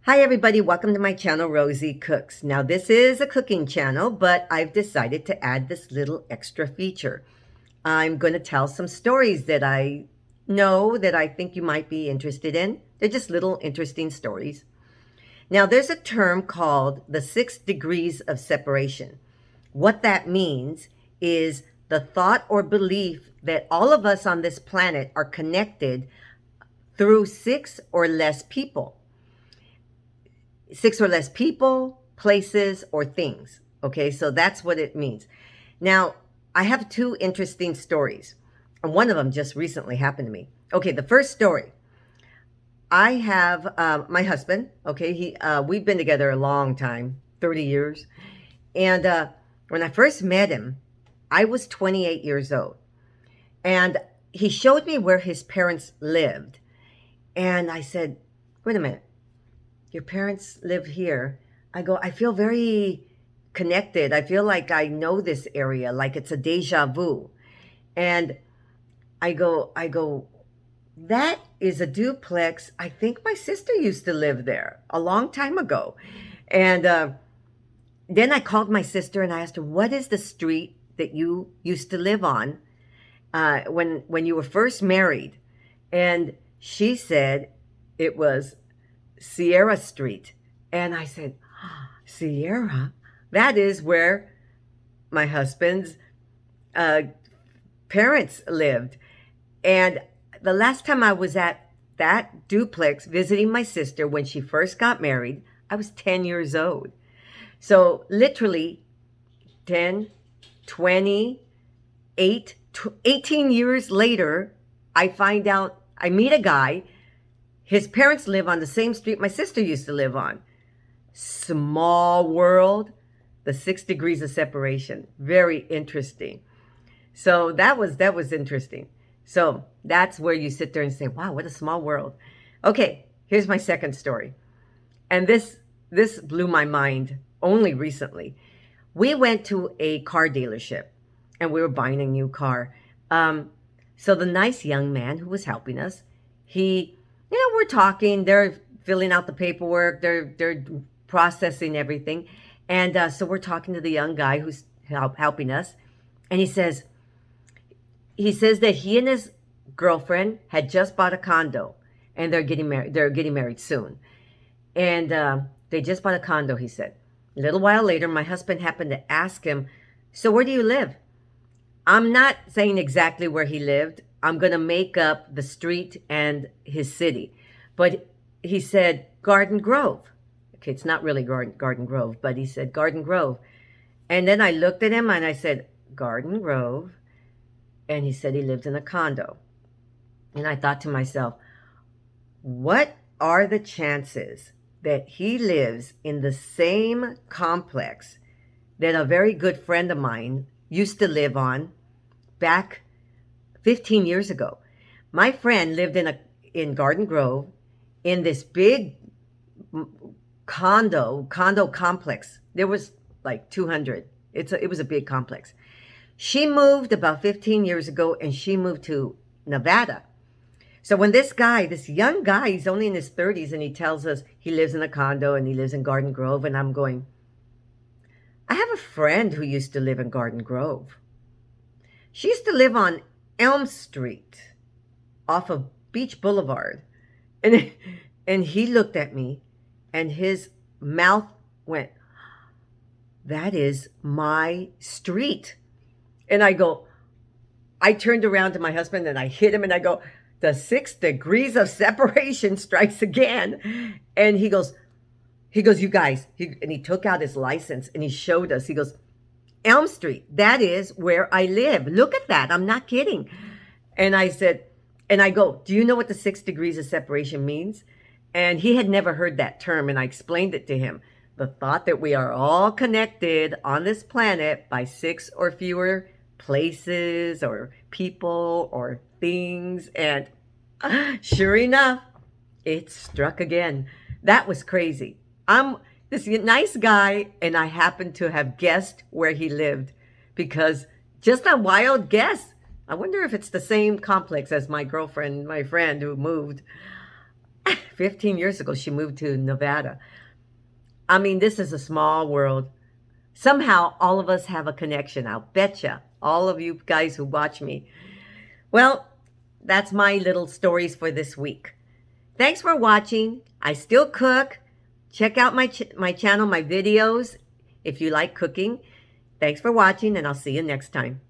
Hi everybody, welcome to my channel, Rosie Cooks. Now this is a cooking channel, but I've decided to add this little extra feature. I'm going to tell some stories that I know that I think you might be interested in. They're just little interesting stories. Now there's a term called the 6 degrees of separation. What that means is the thought or belief that all of us on this planet are connected through six or less people. Six or less people, places, or things. Okay, so that's what it means. Now, I have two interesting stories, and one of them just recently happened to me. Okay, the first story. I have my husband. Okay, we've been together a long time, 30 years, and when I first met him, I was 28 years old, and he showed me where his parents lived, and I said, "Wait a minute. Your parents live here." I go, I feel very connected. I feel like I know this area, like it's a deja vu. And I go, that is a duplex. I think my sister used to live there a long time ago. And then I called my sister and I asked her, what is the street that you used to live on when you were first married? And she said it was Sierra Street. And I said, Sierra? That is where my husband's uh, parents lived. And the last time I was at that duplex visiting my sister when she first got married, I was 10 years old. So literally 10, 20, 18 years later, I meet a guy. His parents live on the same street my sister used to live on. Small world, the 6 degrees of separation. Very interesting. So that was interesting. So that's where you sit there and say, wow, what a small world. Okay, here's my second story. And this blew my mind only recently. We went to a car dealership and we were buying a new car. So the nice young man who was helping us, we're talking, they're filling out the paperwork, they're processing everything. And so we're talking to the young guy who's helping us. And he says that he and his girlfriend had just bought a condo and they're getting married soon. And they just bought a condo, he said. A little while later, my husband happened to ask him, so where do you live? I'm not saying exactly where he lived. I'm going to make up the street and his city. But he said Garden Grove. Okay, it's not really Garden Grove, but he said Garden Grove. And then I looked at him and I said, Garden Grove. And he said he lived in a condo. And I thought to myself, what are the chances that he lives in the same complex that a very good friend of mine used to live on back 15 years ago? My friend lived in Garden Grove in this big condo complex. There was like 200. It was a big complex. She moved about 15 years ago and she moved to Nevada. So when this young guy, he's only in his 30s and he tells us he lives in a condo and he lives in Garden Grove, and I'm going, I have a friend who used to live in Garden Grove. She used to live on Elm Street off of Beach Boulevard. And he looked at me and his mouth went, that is my street. And I turned around to my husband and I hit him and I go, the 6 degrees of separation strikes again. And he goes, you guys, and he took out his license and he showed us. He goes, Elm Street, that is where I live. Look at that. I'm not kidding. And I go, do you know what the 6 degrees of separation means? And he had never heard that term. And I explained it to him. The thought that we are all connected on this planet by 6 or fewer places or people or things. And sure enough, it struck again. That was crazy. I'm this nice guy and I happened to have guessed where he lived because just a wild guess. I wonder if it's the same complex as my friend who moved 15 years ago, she moved to Nevada. I mean, this is a small world. Somehow, all of us have a connection. I'll betcha. All of you guys who watch me. Well, that's my little stories for this week. Thanks for watching. I still cook. Check out my channel, my videos, if you like cooking. Thanks for watching, and I'll see you next time.